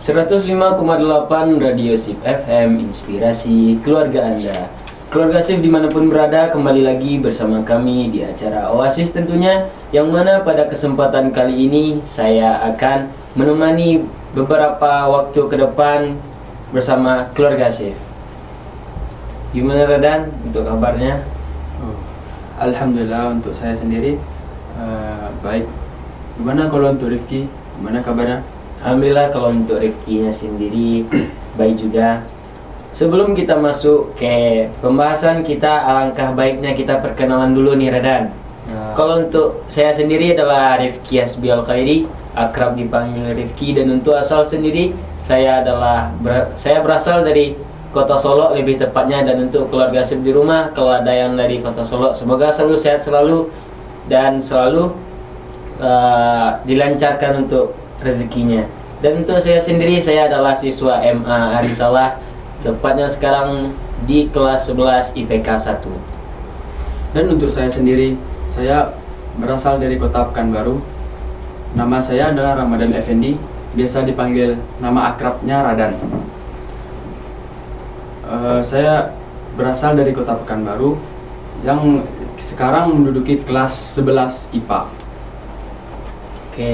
105,8 Radio Sip FM, inspirasi keluarga Anda. Keluarga Sip dimanapun berada, kembali lagi bersama kami di acara Oasis tentunya, yang mana pada kesempatan kali ini saya akan menemani beberapa waktu ke depan bersama keluarga Sip. Gimana Radan untuk kabarnya? Alhamdulillah, untuk saya sendiri baik. Gimana kalau untuk Rifki? Gimana kabarnya? Alhamdulillah, kalau untuk Rifkinya sendiri baik juga. Sebelum kita masuk ke pembahasan kita, alangkah baiknya kita perkenalan dulu nih Radan. Kalau untuk saya sendiri adalah Rifki Hasbi Al Khairi, akrab dipanggil Rifki, dan untuk asal sendiri saya berasal dari Kota Solo lebih tepatnya. Dan untuk keluarga Sip di rumah, kalau ada yang dari Kota Solo, semoga selalu sehat selalu dan selalu dilancarkan untuk rezekinya. Dan untuk saya sendiri, saya adalah siswa MA Arisalah, tepatnya sekarang di kelas 11 IPK 1. Dan untuk saya sendiri, saya berasal dari Kota Pekanbaru. Nama saya adalah Ramadan Effendi, biasa dipanggil nama akrabnya Radan. Saya berasal dari Kota Pekanbaru yang sekarang menduduki kelas 11 IPA. Oke.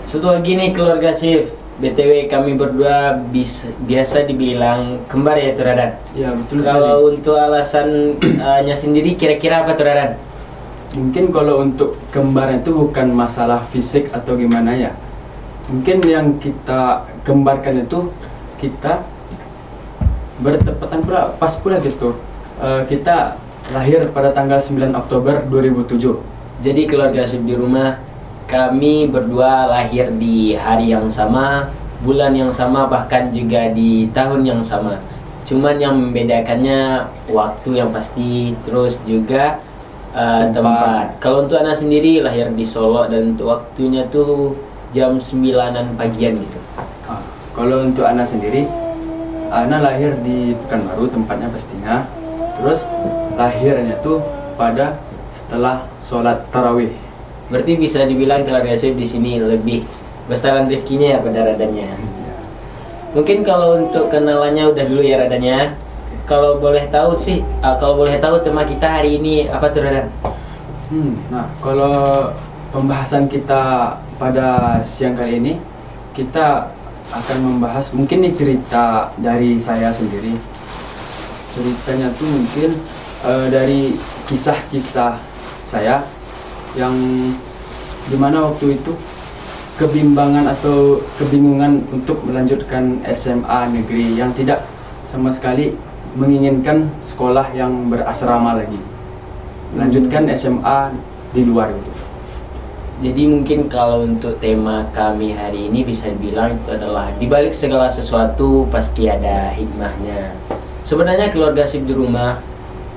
Satu lagi nih keluarga Sip, BTW kami berdua biasa dibilang kembar ya tuh Radan? Ya betul sekali. Kalau untuk alasannya sendiri kira-kira apa tuh Radan? Mungkin kalau untuk kembar itu bukan masalah fisik atau gimana ya. Mungkin yang kita kembarkan itu kita bertepatan pula, pas pula gitu. Kita lahir pada tanggal 9 Oktober 2007. Jadi keluarga Sip di rumah, kami berdua lahir di hari yang sama, bulan yang sama, bahkan juga di tahun yang sama. Cuman yang membedakannya waktu yang pasti, terus juga tempat. Kalau untuk anak sendiri lahir di Solo, dan untuk waktunya tuh jam 9-an pagian gitu. Kalau untuk anak sendiri, anak lahir di Pekanbaru tempatnya pastinya. Terus lahirnya tuh pada setelah sholat tarawih. Berarti bisa dibilang keluarga Sip di sini lebih besaran Rifkinya ya pada Radannya. Mungkin kalau untuk kenalannya udah dulu ya Radannya. Kalau boleh tahu tema kita hari ini apa tuh Radan? Nah, kalau pembahasan kita pada siang kali ini, kita akan membahas mungkin nih cerita dari saya sendiri. Ceritanya tuh mungkin dari kisah-kisah saya yang dimana waktu itu kebimbangan atau kebingungan untuk melanjutkan SMA negeri yang tidak sama sekali menginginkan sekolah yang berasrama lagi, melanjutkan SMA di luar gitu. Jadi mungkin kalau untuk tema kami hari ini bisa dibilang itu adalah dibalik segala sesuatu pasti ada hikmahnya. Sebenarnya keluarga Sip di rumah,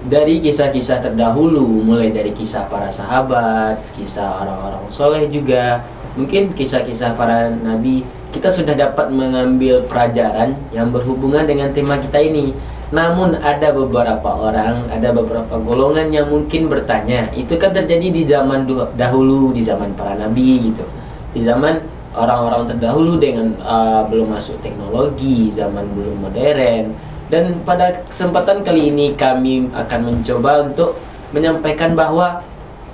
dari kisah-kisah terdahulu, mulai dari kisah para sahabat, kisah orang-orang soleh juga, mungkin kisah-kisah para nabi, kita sudah dapat mengambil pelajaran yang berhubungan dengan tema kita ini. Namun ada beberapa orang, ada beberapa golongan yang mungkin bertanya, itu kan terjadi di zaman dahulu, di zaman para nabi gitu, di zaman orang-orang terdahulu dengan belum masuk teknologi, zaman belum modern. Dan pada kesempatan kali ini kami akan mencoba untuk menyampaikan bahwa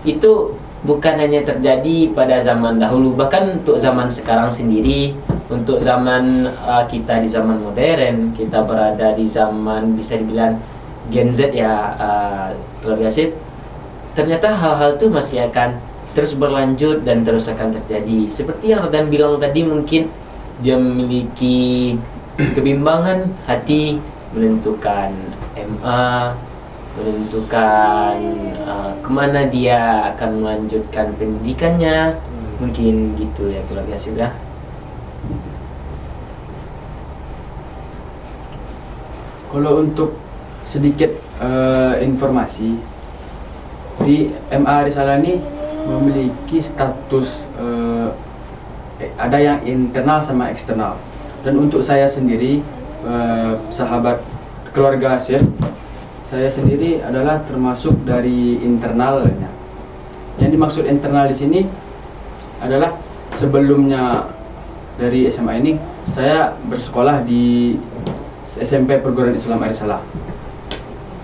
itu bukan hanya terjadi pada zaman dahulu, bahkan untuk zaman sekarang sendiri, untuk zaman kita di zaman modern, kita berada di zaman bisa dibilang Gen Z ya, keluarga Sip. Ternyata hal-hal itu masih akan terus berlanjut dan terus akan terjadi. Seperti yang Radan bilang tadi, mungkin dia memiliki kebimbangan hati menentukan MA, menentukan kemana dia akan melanjutkan pendidikannya. Mungkin gitu ya keluarga Sip ya. Kalau untuk sedikit informasi, di MA Arisalah ini memiliki status ada yang internal sama eksternal. Dan untuk saya sendiri, sahabat keluarga Sip, saya sendiri adalah termasuk dari internalnya. Yang dimaksud internal di sini adalah sebelumnya dari SMA ini saya bersekolah di SMP Perguruan Islam Arisalah.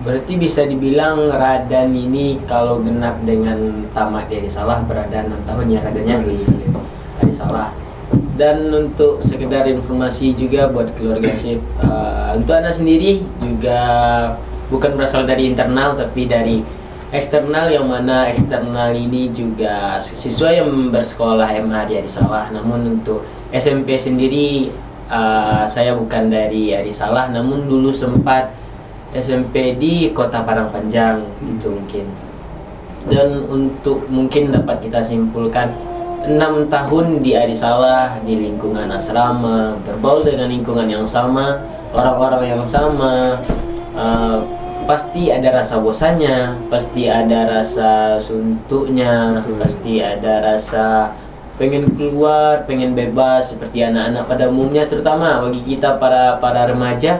Berarti bisa dibilang Radan ini kalau genap dengan tamat di Arisalah berada 6 tahun ya Radannya di Arisalah. Dan untuk sekedar informasi juga buat keluarga SIP, untuk anak sendiri juga bukan berasal dari internal tapi dari eksternal, yang mana eksternal ini juga siswa yang bersekolah MA di Arisalah. Namun untuk SMP sendiri saya bukan dari Arisalah, namun dulu sempat SMP di Kota Padangpanjang gitu mungkin. Dan untuk mungkin dapat kita simpulkan 6 tahun di Arisalah di lingkungan asrama, berbaur dengan lingkungan yang sama, orang-orang yang sama, pasti ada rasa bosannya, pasti ada rasa suntuknya, pasti ada rasa pengen keluar, pengen bebas seperti anak-anak pada umumnya, terutama bagi kita para remaja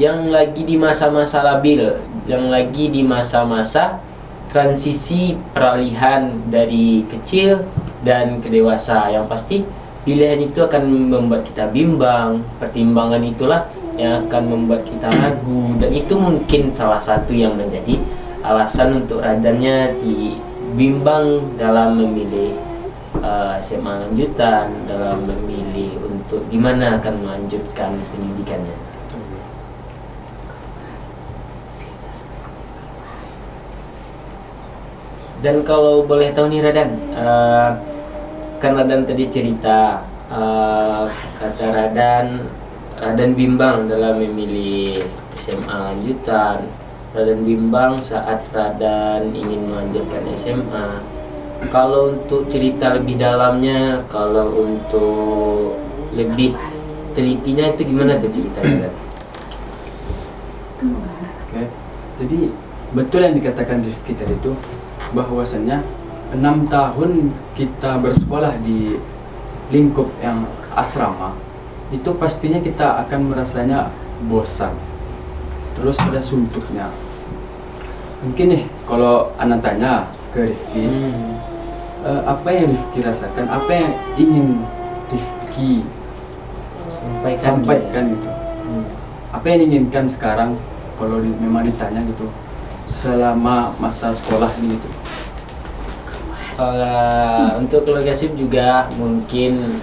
yang lagi di masa-masa labil, yang lagi di masa-masa transisi peralihan dari kecil dan ke dewasa. Yang pasti pilihan itu akan membuat kita bimbang, pertimbangan itulah yang akan membuat kita ragu, dan itu mungkin salah satu yang menjadi alasan untuk Radannya dibimbang dalam memilih SMA lanjutan, dalam memilih untuk gimana akan melanjutkan pendidikannya. Dan kalau boleh tahu nih Radan, kan Radan tadi cerita kata Radan bimbang dalam memilih SMA lanjutan, Radan bimbang saat Radan ingin melanjutkan SMA. Kalau untuk cerita lebih dalamnya, kalau untuk lebih telitinya itu gimana tuh ceritanya? Oke, jadi betul yang dikatakan Rifki tadi itu, bahwasannya 6 tahun kita bersekolah di lingkup yang asrama itu pastinya kita akan merasanya bosan, terus ada suntuknya. Mungkin nih kalau anak tanya ke Rifki, apa yang Rifki rasakan, apa yang ingin Rifki sampaikan gitu, apa yang diinginkan sekarang kalau memang ditanya gitu selama masa sekolah ini gitu. Untuk keluarga SIP juga mungkin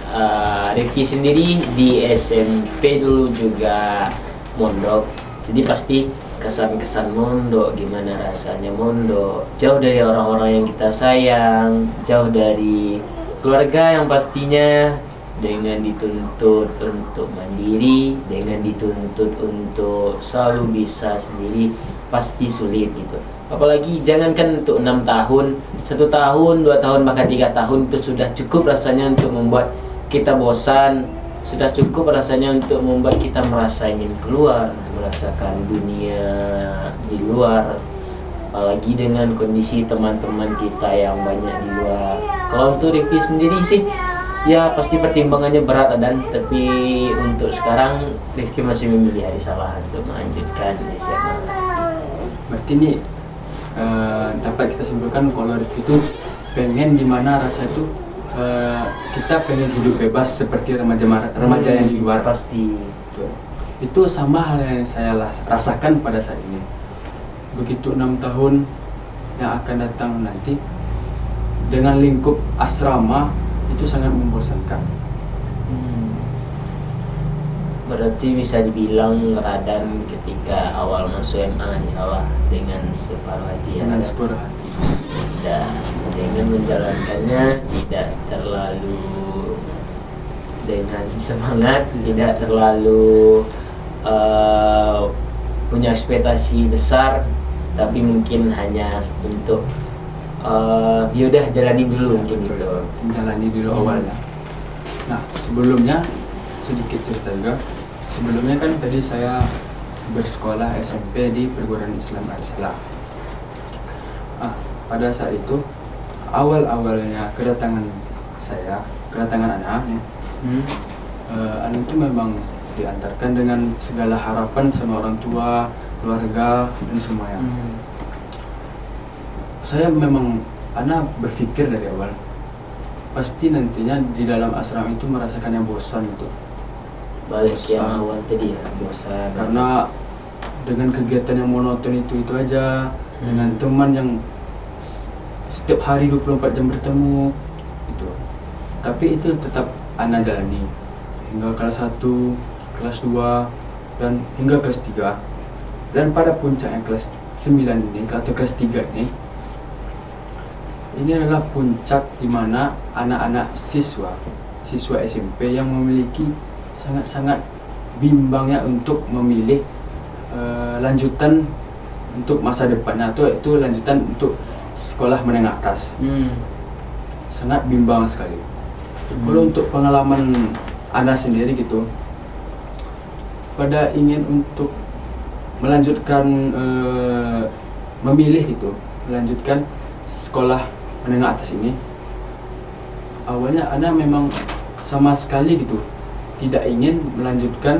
Rifki sendiri di SMP dulu juga mondok, jadi pasti kesan-kesan mondok, gimana rasanya mondok, jauh dari orang-orang yang kita sayang, jauh dari keluarga yang pastinya, dengan dituntut untuk mandiri, dengan dituntut untuk selalu bisa sendiri, pasti sulit gitu. Apalagi jangankan untuk 6 tahun, 1 tahun, 2 tahun, bahkan 3 tahun itu sudah cukup rasanya untuk membuat kita bosan, sudah cukup rasanya untuk membuat kita merasa ingin keluar, merasakan dunia di luar. Apalagi dengan kondisi teman-teman kita yang banyak di luar. Kalau untuk Rifki sendiri sih, ya pasti pertimbangannya berat dan tapi untuk sekarang Rifki masih memilih Arisalah untuk melanjutkan SMA. Berarti ini dapat kita simpulkan kalau Rifki itu pengen gimana rasa itu, kita pengen hidup bebas seperti remaja yang di luar. Pasti itu sama hal yang saya rasakan pada saat ini. Begitu 6 tahun yang akan datang nanti dengan lingkup asrama itu sangat membosankan. Berarti bisa dibilang Radan ketika awal masuk MA di Salah dengan separuh hati ya. Dengan separuh hati. Dan dengan menjalankannya tidak terlalu dengan semangat, tidak terlalu punya ekspektasi besar, tapi mungkin hanya untuk yaudah jalani dulu mungkin gitu. Jalani dulu awalnya. Nah sebelumnya sedikit cerita juga. Sebelumnya kan tadi saya bersekolah SMP di Perguruan Islam Arisalah. Pada saat itu awal-awalnya kedatangan anak anak itu memang diantarkan dengan segala harapan sama orang tua, keluarga dan semuanya. Saya Saya memang anak berpikir dari awal pasti nantinya di dalam asrama itu merasakan yang bosan gitu. Balik Bosan. yang awal tadi ya, bosan. Karena dengan kegiatan yang monoton itu aja, dengan teman yang setiap hari 24 jam bertemu itu. Tapi itu tetap Ana jalani hingga kelas 1, kelas 2 dan hingga kelas 3. Dan pada puncaknya kelas 9 ini atau kelas 3 ini adalah puncak di mana anak-anak siswa SMP yang memiliki sangat-sangat bimbang ya untuk memilih lanjutan untuk masa depannya, atau itu lanjutan untuk sekolah menengah atas. Sangat bimbang sekali. Kalau untuk pengalaman Ana sendiri gitu, pada ingin untuk melanjutkan memilih gitu, melanjutkan sekolah menengah atas ini, awalnya Ana memang sama sekali gitu tidak ingin melanjutkan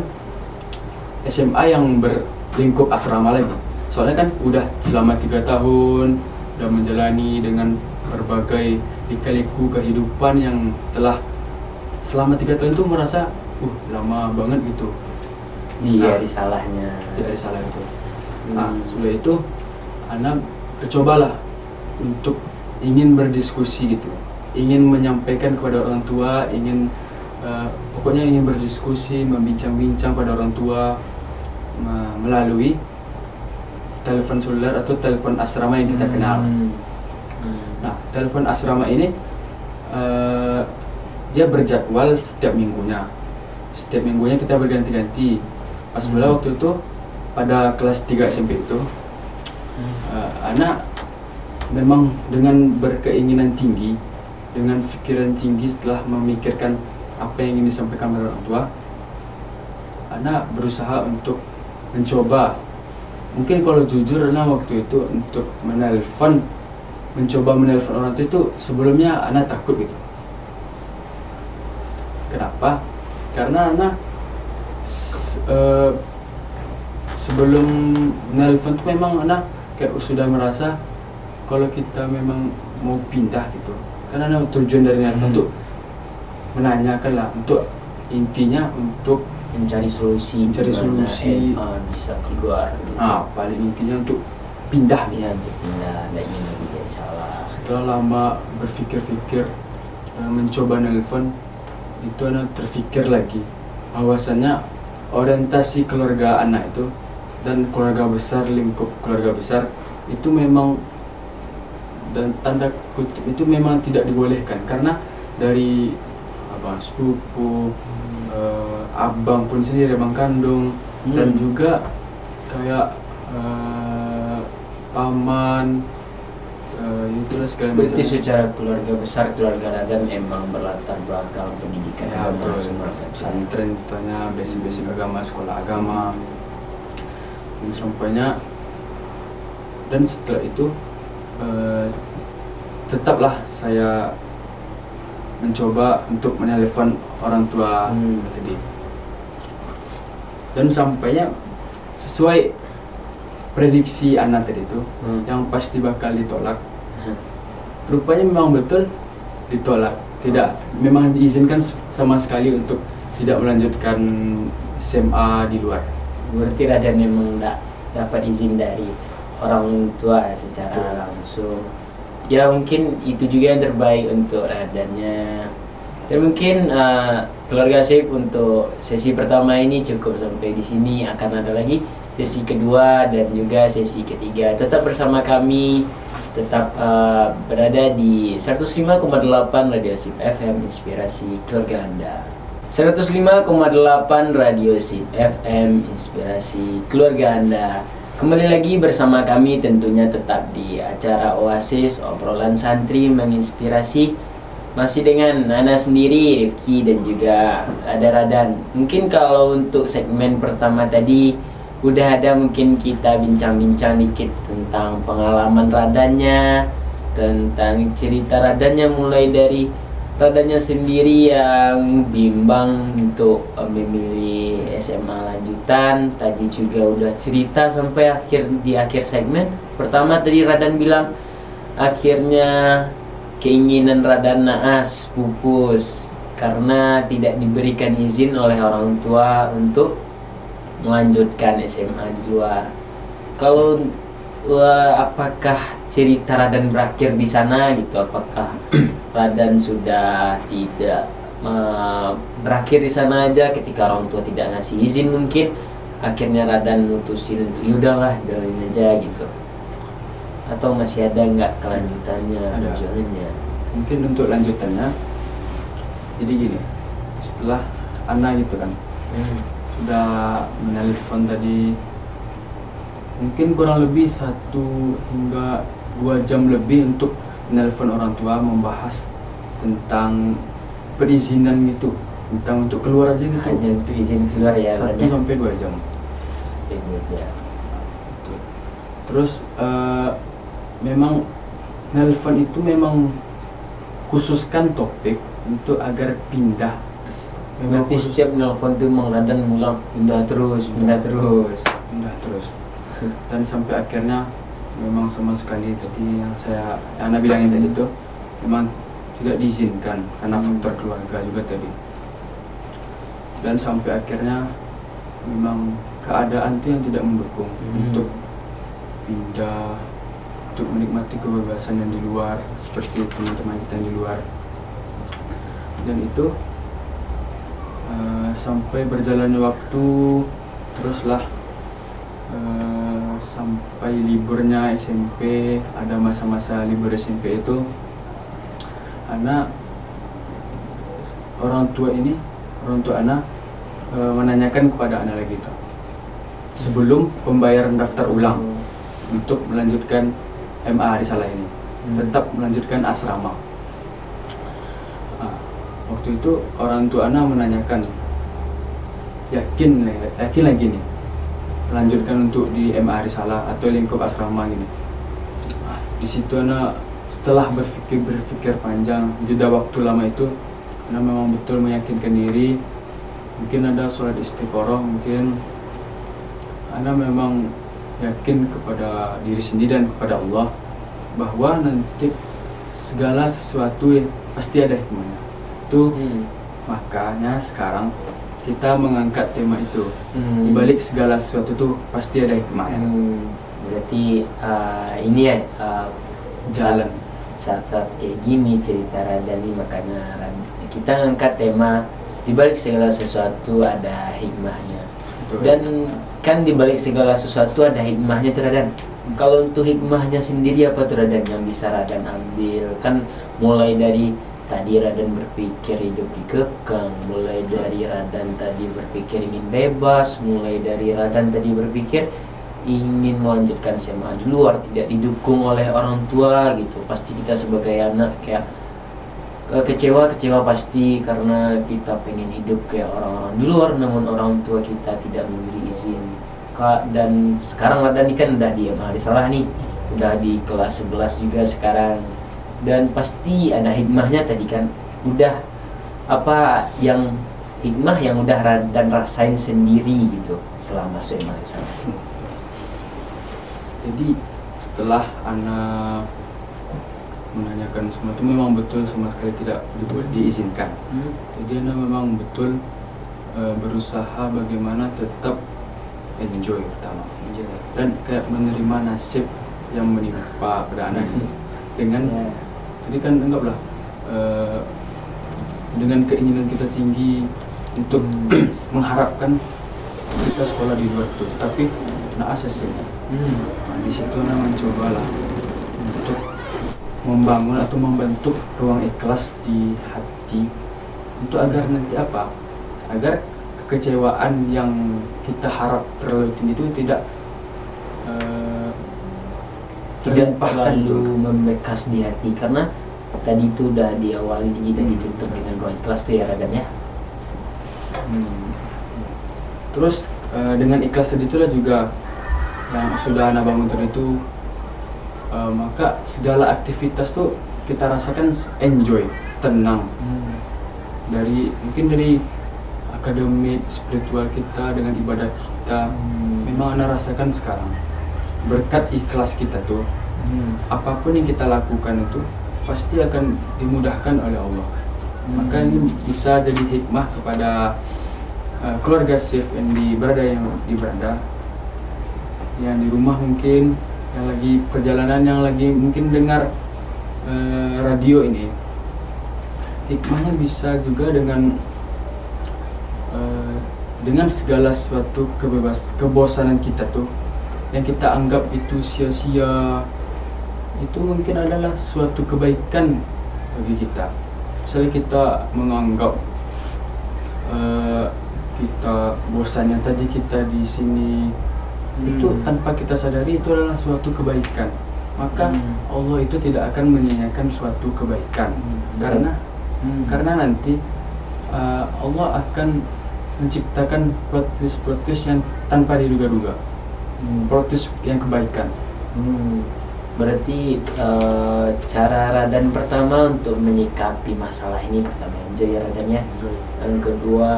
SMA yang berlingkup asrama lagi. Soalnya kan udah selama 3 tahun udah menjalani dengan berbagai lika-liku kehidupan yang telah selama 3 tahun itu merasa lama banget gitu. Iya, risalahnya. Tidak risalah itu. Nah, sudah itu Ana bercobalah untuk ingin berdiskusi gitu, ingin menyampaikan kepada orang tua, pokoknya ingin berdiskusi, membincang-bincang pada orang tua melalui telepon seluler atau telepon asrama yang kita kenal. Nah, telepon asrama ini dia berjadwal setiap minggunya. Setiap minggunya kita berganti-ganti. Pas mula waktu itu pada kelas 3 SMP itu, anak memang dengan berkeinginan tinggi, dengan pikiran tinggi setelah memikirkan apa yang ingin disampaikan oleh orang tua, anak berusaha untuk mencoba. Mungkin kalau jujur, Ana waktu itu untuk mencoba menelpon orang tua itu sebelumnya Ana takut gitu. Kenapa? Karena Ana sebelum menelpon itu memang Ana kayak sudah merasa kalau kita memang mau pindah gitu. Karena Ana tujuan dari nelpon itu menanyakan lah, untuk intinya untuk mencari solusi bisa keluar. Paling intinya untuk pindah nih. Ya, untuk pindah, tidak ingin lagi jadi salah. Setelah lama berpikir-pikir, mencoba nelpon, itu Ana terfikir lagi bahwasannya orientasi keluarga anak itu dan keluarga besar, lingkup keluarga besar itu memang, dan tanda kutip itu memang tidak dibolehkan, karena dari sepupu, abang pun sendiri, abang kandung, dan juga kayak paman, itulah segala macam. Berarti secara keluarga besar, keluarga Radan emang berlatar belakang pendidikan Ya, agama betul. semua. Pesantren contohnya, basic-basic agama, sekolah agama, dan sampainya. Dan setelah itu tetaplah saya mencoba untuk menelpon orang tua tadi, dan sampainya sesuai prediksi anak tadi itu, yang pasti bakal ditolak. Rupanya memang betul ditolak, tidak memang diizinkan sama sekali untuk tidak melanjutkan SMA di luar. Berarti Radan memang tidak dapat izin dari orang tua secara langsung. Ya, mungkin itu juga yang terbaik untuk Radannya. Dan mungkin keluarga Sip untuk sesi pertama ini cukup sampai di sini. Akan ada lagi sesi kedua dan juga sesi ketiga. Tetap bersama kami, tetap berada di 105,8 Radio Sip FM, Inspirasi Keluarga Anda. 105,8 Radio Sip FM, Inspirasi Keluarga Anda. Kembali lagi bersama kami, tentunya tetap di acara Oasis Obrolan Santri Menginspirasi. Masih dengan Nana sendiri, Rifki, dan juga ada Radan. Mungkin kalau untuk segmen pertama tadi udah ada, mungkin kita bincang-bincang dikit tentang pengalaman Radannya, tentang cerita Radannya, mulai dari Radannya sendiri yang bimbang untuk memilih SMA lanjutan. Tadi juga udah cerita sampai di akhir segmen pertama tadi Radan bilang akhirnya keinginan rada naas pupus karena tidak diberikan izin oleh orang tua untuk melanjutkan SMA di luar. Kalau apakah cerita Radan berakhir di sana gitu? Apakah Radan sudah tidak berakhir di sana aja ketika orang tua tidak ngasih izin, mungkin akhirnya Radan mutusin untuk yaudahlah jalanin aja gitu? Atau masih ada nggak kelanjutannya, perjuangannya? Mungkin untuk lanjutannya, jadi gini, setelah Ana gitu kan sudah menelpon tadi, mungkin kurang lebih 1 hingga 2 jam lebih untuk menelpon orang tua membahas tentang perizinan gitu, tentang untuk keluar aja gitu. Hanya untuk izin keluar ya? 1 sampai 2 jam. Terus memang nelpon itu memang khususkan topik untuk agar pindah. Berarti setiap nelfon tuh Mang Radan ngulang pindah terus. Dan sampai akhirnya memang sama sekali tadi yang Ana bilangin tadi itu memang tidak diizinkan karena faktor keluarga juga tadi. Dan sampai akhirnya memang keadaan itu yang tidak mendukung untuk pindah, untuk menikmati kebebasan yang di luar seperti teman-teman kita yang di luar. Dan itu sampai berjalannya waktu teruslah sampai liburnya SMP, ada masa-masa libur SMP itu orang tua Ana menanyakan kepada Ana lagi itu sebelum pembayaran daftar ulang untuk melanjutkan MA Risalah ini, tetap melanjutkan asrama. Waktu itu orang tua Ana menanyakan, yakin lagi nih melanjutkan untuk di MA Risalah atau lingkup asrama gini. Di situ Ana setelah berpikir panjang, jeda waktu lama itu, Ana memang betul meyakinkan diri. Mungkin ada sholat istiqoroh, mungkin Ana memang yakin kepada diri sendiri dan kepada Allah bahwa nanti segala sesuatu pasti ada hikmahnya. Itu makanya sekarang kita mengangkat tema itu. Di balik segala sesuatu itu pasti ada hikmahnya. Berarti ini ya Jalan saat kayak gini cerita Radan nih, makanya kita ngangkat tema di balik segala sesuatu ada hikmahnya. Betul. Dan kan di balik segala sesuatu ada hikmahnya tuh Radan. Kalau untuk hikmahnya sendiri apa tuh Radan yang bisa Radan ambil? Kan mulai dari tadi Radan berpikir hidup dikekang, mulai dari Radan tadi berpikir ingin bebas, mulai dari Radan tadi berpikir ingin melanjutkan SMA di luar, tidak didukung oleh orang tua gitu. Pasti kita sebagai anak kayak kecewa pasti, karena kita pengen hidup kayak orang-orang di luar, namun orang tua kita tidak memberi izin. Dan sekarang Radan kan udah di MA Risalah nih, udah di kelas 11 juga sekarang, dan pasti ada hikmahnya tadi kan. Udah apa yang hikmah yang udah Radan rasain sendiri gitu selama MA Risalah. Jadi setelah Ana menanyakan semua itu memang betul sama sekali tidak diizinkan. Jadi Ana memang betul berusaha bagaimana tetap enjoy pertama, dan kayak menerima nasib yang menimpa pada Ana ini dengan tadi kan anggaplah dengan keinginan kita tinggi untuk mengharapkan kita sekolah di luar itu, tapi naas hasilnya. Di situ Ana mencobalah untuk membangun atau membentuk ruang ikhlas di hati untuk agar nanti apa? Agar kekecewaan yang kita harap terlalu tinggi itu tidak terlalu membekas di hati, karena tadi itu udah diawali dan ditutup dengan ruang ikhlas tuh ya Radan ya. Terus dengan ikhlas tadi itulah juga yang sudah Ana bangun tadi itu, maka segala aktivitas tuh kita rasakan enjoy, tenang. Mungkin dari akademik, spiritual kita, dengan ibadah kita, memang Ana rasakan sekarang berkat ikhlas kita tuh, apapun yang kita lakukan itu pasti akan dimudahkan oleh Allah. Maka ini bisa jadi hikmah kepada keluarga Sif yang di berada yang di rumah, mungkin yang lagi perjalanan, yang lagi mungkin dengar radio ini. Hikmahnya bisa juga dengan segala sesuatu kebosanan kita tuh yang kita anggap itu sia-sia, itu mungkin adalah suatu kebaikan bagi kita. Misalnya kita menganggap kita bosannya tadi kita di sini, itu tanpa kita sadari itu adalah suatu kebaikan. Maka Allah itu tidak akan menyia-nyiakan suatu kebaikan. Karena nanti Allah akan menciptakan plot-twist yang tanpa diduga-duga, plot-twist yang kebaikan. Berarti cara Radan pertama untuk menyikapi masalah ini, pertama enjoy ya Radannya. Yang kedua,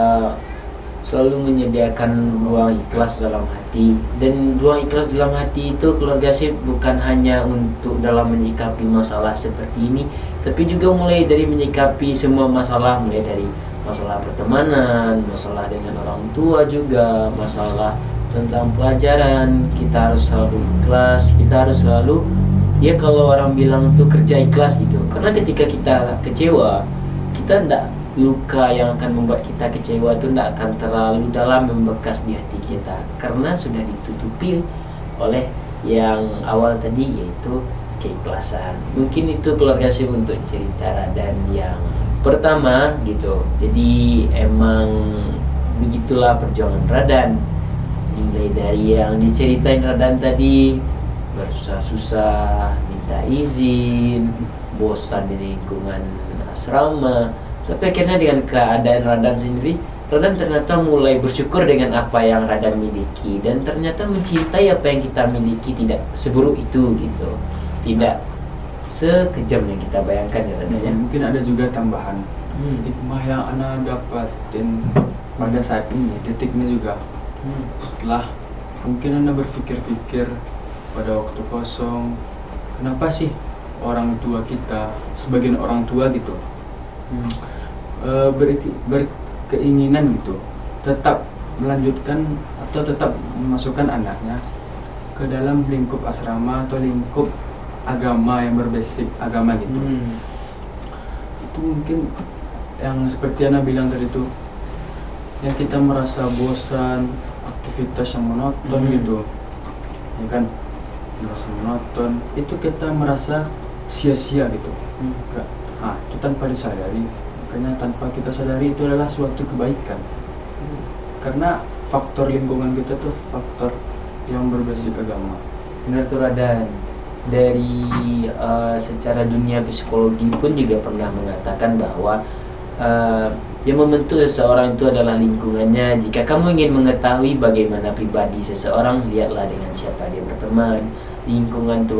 selalu menyediakan ruang ikhlas dalam hati. Dan ruang ikhlas dalam hati itu keluarga Sif bukan hanya untuk dalam menyikapi masalah seperti ini, tapi juga mulai dari menyikapi semua masalah, mulai dari masalah pertemanan, masalah dengan orang tua juga, masalah tentang pelajaran. Kita harus selalu ikhlas, kita harus selalu, ya kalau orang bilang tuh kerja ikhlas gitu. Karena ketika kita kecewa, kita ndak, luka yang akan membuat kita kecewa itu tidak akan terlalu dalam membekas di hati kita, karena sudah ditutupi oleh yang awal tadi, yaitu keikhlasan. Mungkin itu keluarga Sif untuk cerita Radan yang pertama gitu. Jadi emang begitulah perjuangan Radan, mulai dari yang diceritain Radan tadi, bersusah-susah, minta izin, bosan di lingkungan asrama. Tapi akhirnya dengan keadaan Radan sendiri, Radan ternyata mulai bersyukur dengan apa yang Radan miliki, dan ternyata mencintai apa yang kita miliki tidak seburuk itu gitu, tidak sekejam yang kita bayangkan ya Radan ya. Mungkin ada juga tambahan hikmah yang Ana dapatin pada saat ini, detiknya juga. Setelah mungkin Ana berpikir-pikir pada waktu kosong, kenapa sih orang tua kita, sebagian orang tua gitu, berkeinginan gitu tetap melanjutkan atau tetap memasukkan anaknya ke dalam lingkup asrama atau lingkup agama yang berbasis agama gitu. Itu mungkin yang seperti Ana bilang tadi tuh, yang kita merasa bosan, aktivitas yang monoton gitu, ya kan, merasa monoton, itu kita merasa sia-sia gitu. Itu tanpa disadari. Makanya tanpa kita sadari itu adalah suatu kebaikan. Karena faktor lingkungan kita tuh faktor yang berbasis agama. Benar tuh Radan. Dari secara dunia psikologi pun juga pernah mengatakan bahwa yang membentuk seseorang itu adalah lingkungannya. Jika kamu ingin mengetahui bagaimana pribadi seseorang, lihatlah dengan siapa dia berteman. Lingkungan itu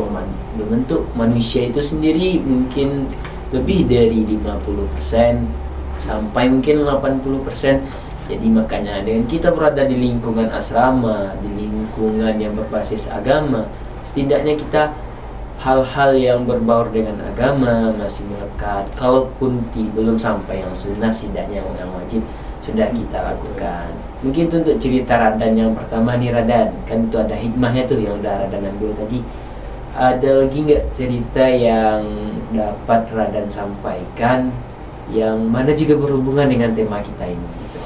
membentuk manusia itu sendiri mungkin lebih dari 50% sampai mungkin 80%. Jadi makanya dengan kita berada di lingkungan asrama, di lingkungan yang berbasis agama, setidaknya kita hal-hal yang berbaur dengan agama masih melekat. Kalaupun belum sampai yang sunnah, setidaknya yang wajib sudah kita lakukan. Mungkin itu untuk cerita Radan yang pertama nih Radan. Kan itu ada hikmahnya tuh yang udah Radan ambil tadi. Ada lagi nggak cerita yang dapat Radan sampaikan yang mana juga berhubungan dengan tema kita ini gitu?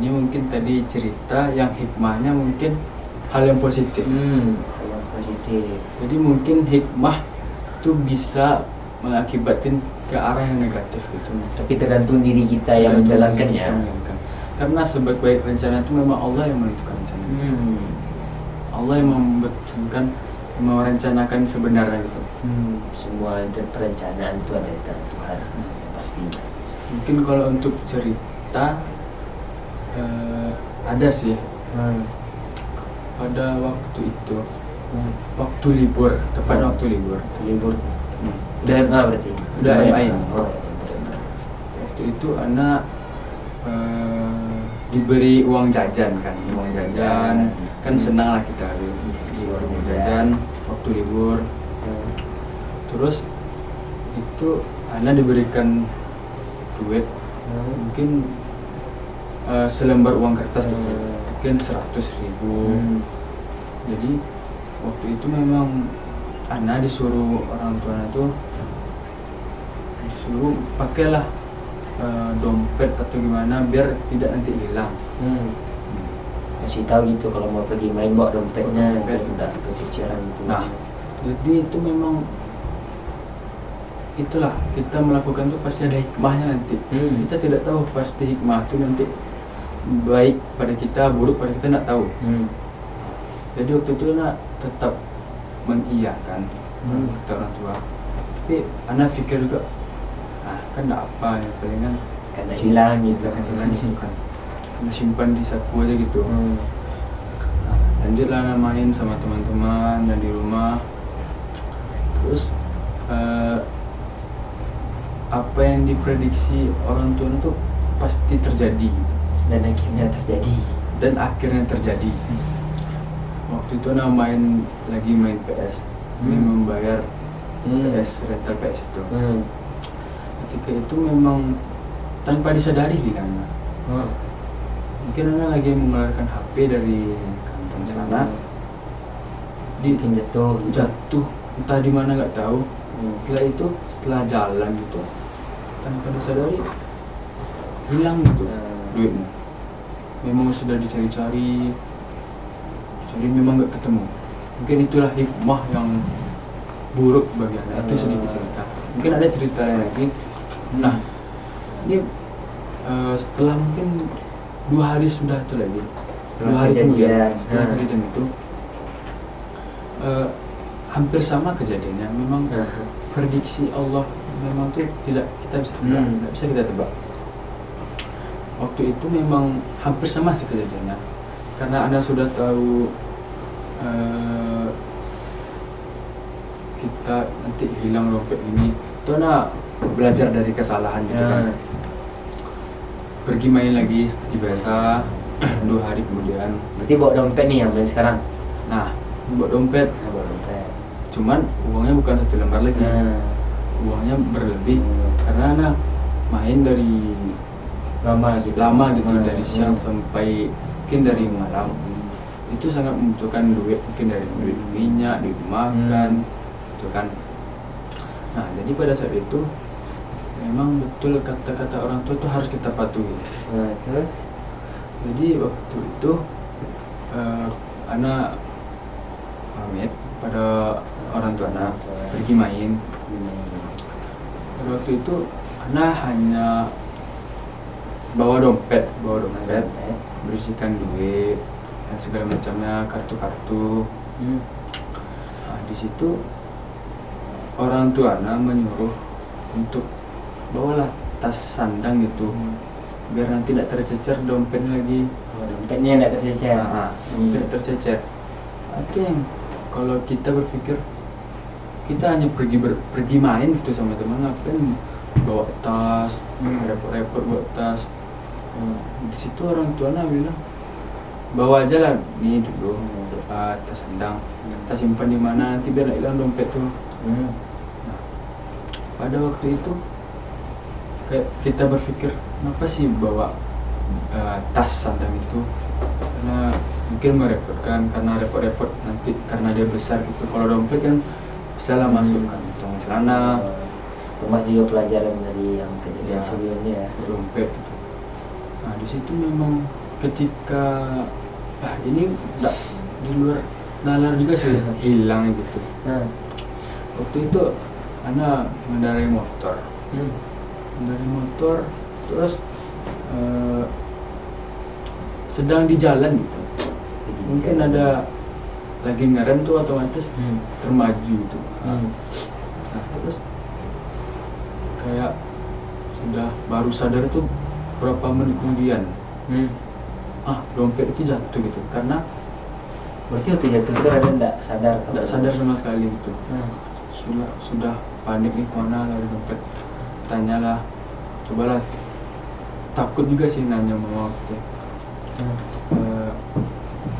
Ini mungkin tadi cerita yang hikmahnya mungkin hal yang positif. Hal yang positif. Jadi mungkin hikmah itu bisa mengakibatkan ke arah yang negatif gitu. Tapi tergantung diri kita yang menjalankannya. Karena sebaik-baik rencana itu memang Allah yang menentukan rencana itu. Allah yang membetulkan, merencanakan sebenarnya gitu. Semua perencanaan itu ada di tangan Tuhan, pastinya. Mungkin kalau untuk cerita ada sih. Pada waktu itu, waktu libur, tepat waktu libur. DMA berarti. Udah MA. Waktu itu anak diberi uang jajan kan, kan senang lah kita diberi uang jajan waktu libur. Terus itu Ana diberikan duit mungkin selembar uang kertas gitu, mungkin 100.000. Jadi waktu itu memang Ana disuruh orang tua itu disuruh pakailah dompet atau gimana biar tidak nanti hilang. Kasih tahu gitu kalau mau pergi main bawa dompetnya Dompet. biar tidak kececeran gitu. Nah, jadi itu memang itulah kita melakukan itu pasti ada hikmahnya nanti. Kita tidak tahu pasti hikmah itu nanti baik pada kita, buruk pada kita tidak tahu. Jadi waktu itu Ana tetap mengiyakan kata orang tua. Tapi Ana pikir juga, kan tidak apa ya, palingan Kada hilang gitu. kan hilang itu kan. Ana simpan di saku aja gitu. Nah, lanjutlah Ana main sama teman-teman dan di rumah. Terus apa yang diprediksi orang tua itu pasti terjadi Dan akhirnya terjadi. terjadi. Waktu itu Ana main PS, ini membayar PS, rental PS itu. Ketika itu memang tanpa disadari hilangnya. Mungkin Ana lagi mengeluarkan HP dari kantong celana, Mungkin jatuh. jatuh entah di mana nggak tahu. Setelah jalan gitu, tanpa disadari hilang gitu duitnya. Memang sudah dicari-cari, jadi memang nggak ketemu. Mungkin itulah hikmah yang buruk bagi Ana. Itu sedikit cerita. Mungkin ada cerita lain lagi. Nah, ini setelah mungkin 2 hari sudah itu lagi. 2 hari kemudian setelah kejadian itu hampir sama kejadiannya. Memang prediksi Allah memang tuh tidak kita bisa tebak, tidak bisa kita tebak. Waktu itu memang hampir sama sih kejadiannya. Karena Anda sudah tahu kita nanti hilang dompet ini, itu Anda belajar dari kesalahan gitu kan. Pergi main lagi seperti biasa. 2 hari kemudian. Berarti bawa dompet nih yang main sekarang. Nah, bawa dompet. Bawa dompet. Cuman uangnya bukan 1 lembar lagi. Uangnya berlebih karena Ana main dari lama gitu dari siang sampai mungkin dari malam. Itu sangat membutuhkan duit, mungkin dari duit minyak, duit makan gitu kan. Nah, jadi pada saat itu memang betul kata-kata orang tua itu harus kita patuhi. Terus Jadi waktu itu Ana pamit pada orang tua Ana pergi main. Pada waktu itu Ana hanya bawa dompet, berisikan duit dan segala macamnya, kartu-kartu. Nah, di situ orang tua Ana menyuruh untuk bawalah tas sandang gitu, biar nanti tidak tercecer dompetnya lagi. dompetnya tidak tercecer. Tidak tercecer. Artinya kalau kita berpikir kita hanya pergi main gitu sama teman, ngapain bawa tas, repot-repot bawa tas. Di situ orang tuanya bilang bawa aja lah nih dulu tas sandang, kita simpan di mana nanti biar hilang dompet tuh. Nah, pada waktu itu kayak kita berpikir kenapa sih bawa tas sandang itu, karena mungkin merepotkan, karena repot-repot nanti karena dia besar gitu. Kalau dompet kan bisa lah masuk kantong celana. Thomas juga pelajaran dari yang kejadian sebelumnya. Dompet gitu. Nah, di situ memang ketika ini enggak di luar nalar juga sih hilang gitu. Waktu itu Ana mengendarai motor. Terus sedang di jalan gitu. Mungkin ada lagi ngerem tuh otomatis termaju gitu. Nah, terus kayak sudah baru sadar tuh berapa menit kemudian dompet itu jatuh gitu. Karena Berarti waktu jatuh itu Raden tidak sadar? tidak sadar sama sekali gitu. Sudah panik nih, mana lari dompet. Tanyalah, cobalah, takut juga sih nanya mama waktu itu.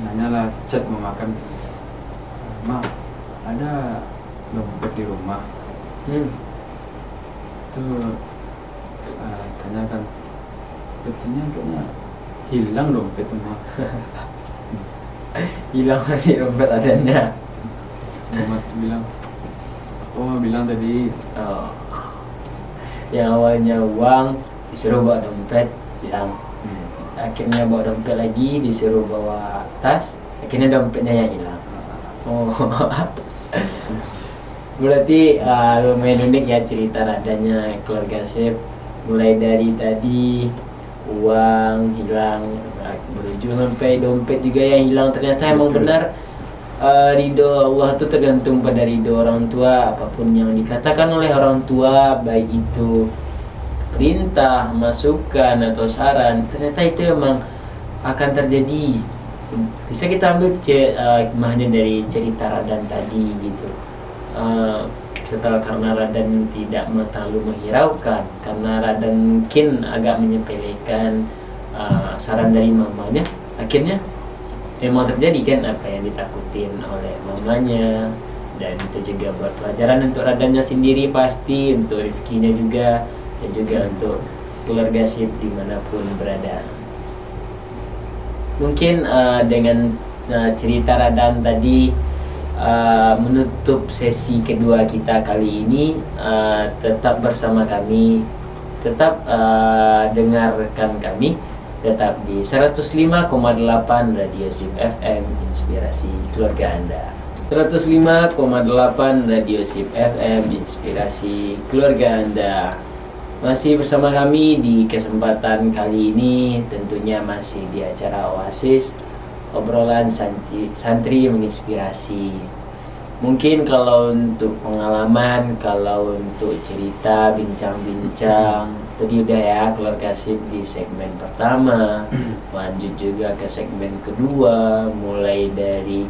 Nanyalah, chat mama kan, Ma, ada dompet di rumah. itu tanyakan, betulnya kayaknya hilang dompet mah. Hilang lagi dompet adanya. Muhammad bilang, oh bilang tadi Oh. Yang awalnya uang disuruh bawa dompet hilang. Akhirnya bawa dompet lagi disuruh bawa tas, akhirnya dompetnya yang hilang. Oh. Berarti lumayan unik ya cerita adanya keluarga Syekh. Mulai dari tadi uang hilang, berujung sampai dompet juga yang hilang. Ternyata emang Betul. benar, ridho Allah itu tergantung pada ridho orang tua. Apapun yang dikatakan oleh orang tua, baik itu perintah, masukan atau saran, ternyata itu emang akan terjadi. Bisa kita ambil hikmahnya dari cerita Radan tadi gitu. Setelah karena Radan tidak terlalu menghiraukan, karena Radan mungkin agak menyepelekan saran dari mamanya, akhirnya memang terjadi kan apa yang ditakutin oleh mamanya. Dan itu juga buat pelajaran untuk Radannya sendiri pasti, untuk Rifkinya juga, dan juga untuk keluarga Syekh dimanapun berada. Mungkin dengan cerita Radan tadi menutup sesi kedua kita kali ini. Tetap bersama kami, tetap dengarkan kami, tetap di 105,8 Radio SIP FM, inspirasi keluarga Anda. 105,8 Radio SIP FM, inspirasi keluarga Anda. Masih bersama kami di kesempatan kali ini, tentunya masih di acara Oasis, obrolan santri menginspirasi. Mungkin kalau untuk pengalaman, kalau untuk cerita, bincang-bincang, tadi udah ya keluarga Syekh di segmen pertama. Lanjut juga ke segmen kedua, mulai dari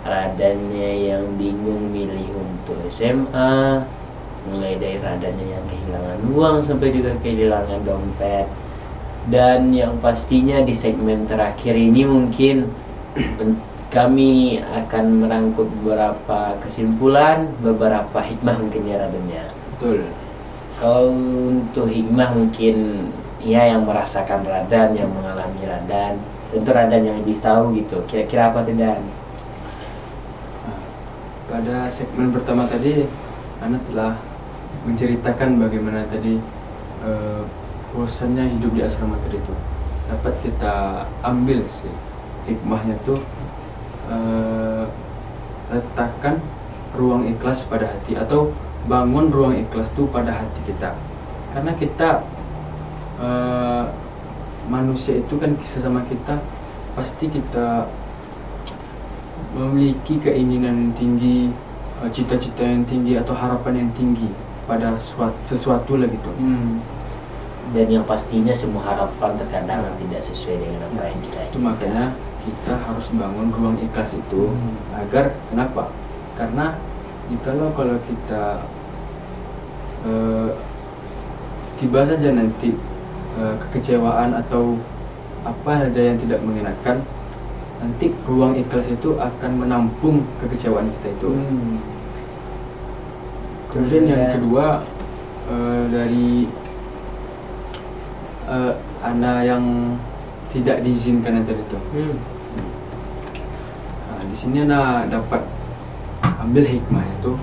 Radannya yang bingung milih untuk SMA, mulai dari Radannya yang kehilangan uang sampai juga kehilangan dompet. Dan yang pastinya di segmen terakhir ini mungkin kami akan merangkum beberapa kesimpulan, beberapa hikmah mungkin ya Radannya. betul. Kalau untuk hikmah mungkin ya yang merasakan Radan, yang mengalami Radan, tentu Radan yang lebih tahu gitu. Kira-kira apa tidak? Pada segmen pertama tadi, Ana telah menceritakan bagaimana tadi bosannya hidup di asrama tadi itu. Dapat kita ambil sih hikmahnya tuh, letakkan ruang ikhlas pada hati, atau bangun ruang ikhlas tuh pada hati kita. Karena kita manusia itu kan sesama kita, pasti kita memiliki keinginan yang tinggi, cita-cita yang tinggi, atau harapan yang tinggi pada sesuatu lah gitu. Dan yang pastinya semua harapan terkadang tidak sesuai dengan apa yang kita Itu inginkan. makanya kita harus bangun ruang ikhlas itu, agar kenapa? Karena kalau kita tiba saja nanti kekecewaan atau apa saja yang tidak mengenakan, nanti ruang ikhlas itu akan menampung kekecewaan kita itu. Kemudian yang kedua, dari Anda yang tidak diizinkan tadi itu. Nah, di sini Anda dapat ambil hikmah itu,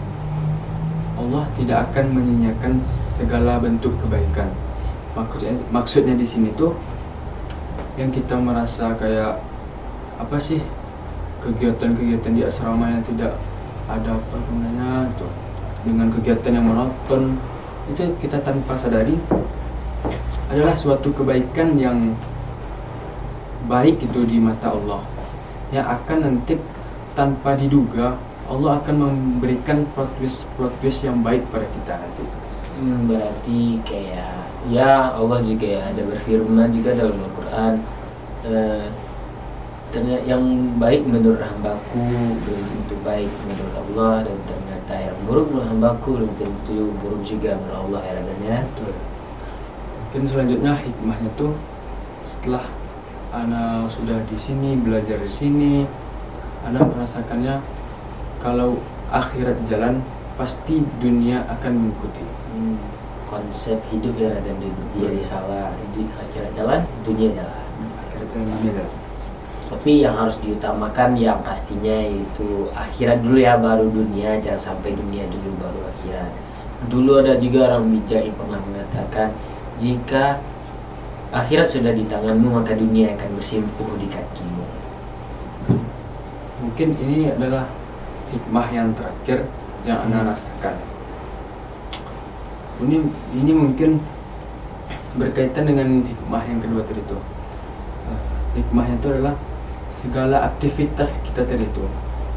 Allah tidak akan menyanyiakan segala bentuk kebaikan. Maksudnya di sini tuh, yang kita merasa kayak apa sih, kegiatan-kegiatan di asrama yang tidak ada apa gunanya tuh, dengan kegiatan yang monoton, itu kita tanpa sadari adalah suatu kebaikan yang baik itu di mata Allah, yang akan nanti tanpa diduga Allah akan memberikan plot twist yang baik pada kita nanti. Berarti kayak ya Allah juga ya ada berfirman juga dalam Al-Quran, ternyata yang baik menurut hambaku belum tentu baik menurut Allah, dan ternyata yang buruk menurut hambaku belum tentu buruk juga menurut Allah ya Radannya. Mungkin selanjutnya hikmahnya tuh, setelah Ana sudah di sini, belajar di sini, Ana merasakannya kalau akhirat jalan, pasti dunia akan mengikuti. konsep hidup ya dan dia di salah, akhirat jalan, dunia jalan. Tapi yang harus diutamakan yang pastinya itu akhirat dulu ya, baru dunia. Jangan sampai dunia dulu baru akhirat. Dulu ada juga orang bijak yang pernah mengatakan, jika akhirat sudah di tanganmu maka dunia akan bersimpuh di kakimu. Mungkin ini adalah hikmah yang terakhir yang Ana rasakan. Ini mungkin berkaitan dengan hikmah yang kedua tadi itu. Hikmahnya itu adalah segala aktivitas kita tadi itu,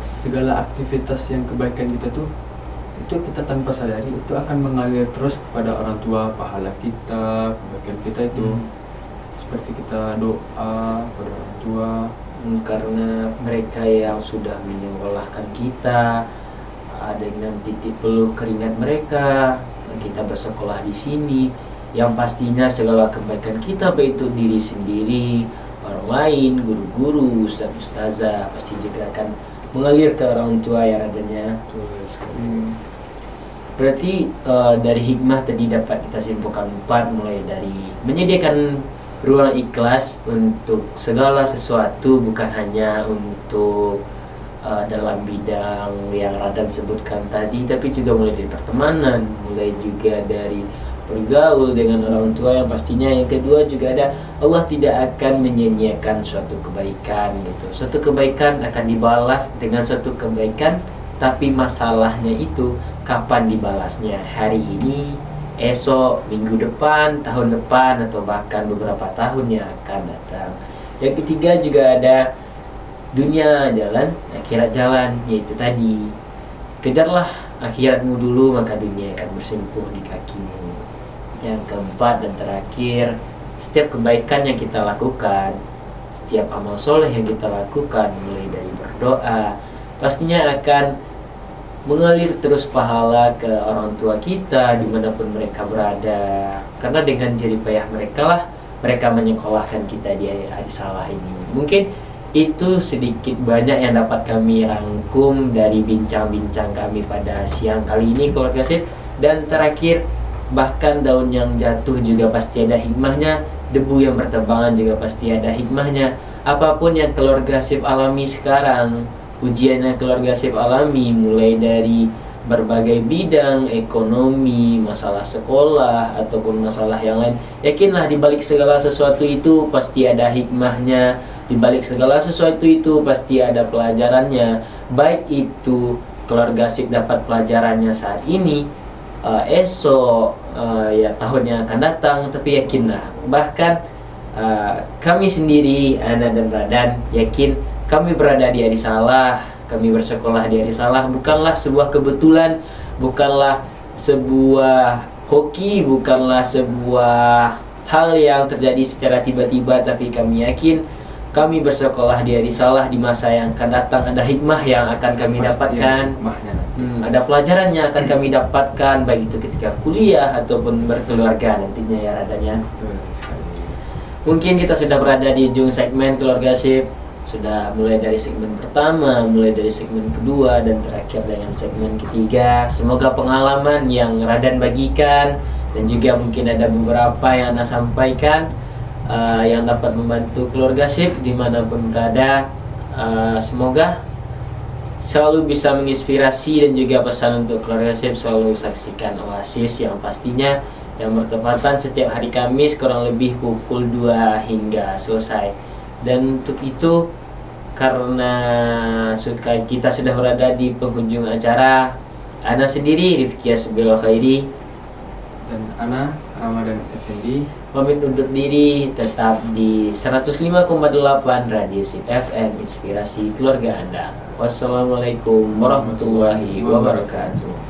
segala aktivitas yang kebaikan kita tuh, itu kita tanpa sadari itu akan mengalir terus kepada orang tua, pahala kita, kebaikan kita itu. Seperti kita doa pada orang tua, Karena mereka yang sudah menyekolahkan kita, dengan titik peluh keringat mereka, kita bersekolah di sini. Yang pastinya segala kebaikan kita, baik itu diri sendiri, orang lain, guru-guru, ustaz-ustazah, pasti juga akan mengalir ke orang tua ya adanya. Berarti dari hikmah tadi dapat kita simpulkan 4, mulai dari menyediakan ruang ikhlas untuk segala sesuatu, bukan hanya untuk dalam bidang yang Radan sebutkan tadi, tapi juga mulai dari pertemanan, mulai juga dari bergaul dengan orang tua. Yang pastinya yang kedua juga ada, Allah tidak akan menyia-nyiakan suatu kebaikan gitu. Suatu kebaikan akan dibalas dengan suatu kebaikan, tapi masalahnya itu kapan dibalasnya, hari ini, esok, minggu depan, tahun depan, atau bahkan beberapa tahun yang akan datang. Yang ketiga juga ada dunia jalan, akhirat jalan, yaitu tadi, kejarlah akhiratmu dulu maka dunia akan bersimpuh di kakimu. Yang keempat dan terakhir, setiap kebaikan yang kita lakukan, setiap amal soleh yang kita lakukan, mulai dari berdoa, pastinya akan mengalir terus pahala ke orang tua kita dimanapun mereka berada. Karena dengan jerih payah mereka lah mereka menyekolahkan kita di Arisalah ini. Mungkin itu sedikit banyak yang dapat kami rangkum dari bincang-bincang kami pada siang kali ini, keluarga Sip. Dan terakhir, bahkan daun yang jatuh juga pasti ada hikmahnya, debu yang berterbangan juga pasti ada hikmahnya. Apapun yang keluarga Sip alami sekarang, ujiannya keluarga Sip alami, mulai dari berbagai bidang, ekonomi, masalah sekolah, ataupun masalah yang lain, yakinlah di balik segala sesuatu itu pasti ada hikmahnya. Di balik segala sesuatu itu pasti ada pelajarannya. Baik itu keluarga Sip dapat pelajarannya saat ini, esok, ya tahun yang akan datang, tapi yakinlah, bahkan kami sendiri, Ana dan Radan, yakin kami berada di Arisalah, kami bersekolah di Arisalah bukanlah sebuah kebetulan, bukanlah sebuah hoki, bukanlah sebuah hal yang terjadi secara tiba-tiba, tapi kami yakin kami bersekolah di Arisalah di masa yang akan datang ada hikmah yang akan kami dapatkan, ada pelajaran yang akan kami dapatkan, baik itu ketika kuliah ataupun berkeluarga nantinya ya Radanya. Mungkin kita sudah berada di ujung segmen keluarga Sip. Sudah mulai dari segmen pertama, mulai dari segmen kedua, dan terakhir dengan segmen ketiga. Semoga pengalaman yang Radan bagikan dan juga mungkin ada beberapa yang Anda sampaikan yang dapat membantu keluarga Sip dimanapun berada. Semoga selalu bisa menginspirasi, dan juga pesan untuk keluarga Sip selalu saksikan Oasis yang pastinya yang bertepatan setiap hari Kamis kurang lebih pukul 2 hingga selesai. Dan untuk itu, karena kita sudah berada di penghujung acara, Ana sendiri Rifki Asbil Khairi dan Ana Ramadan Effendi pamit undur diri. Tetap di 105,8 Radio Sip FM, inspirasi keluarga Anda. Wassalamualaikum warahmatullahi wabarakatuh.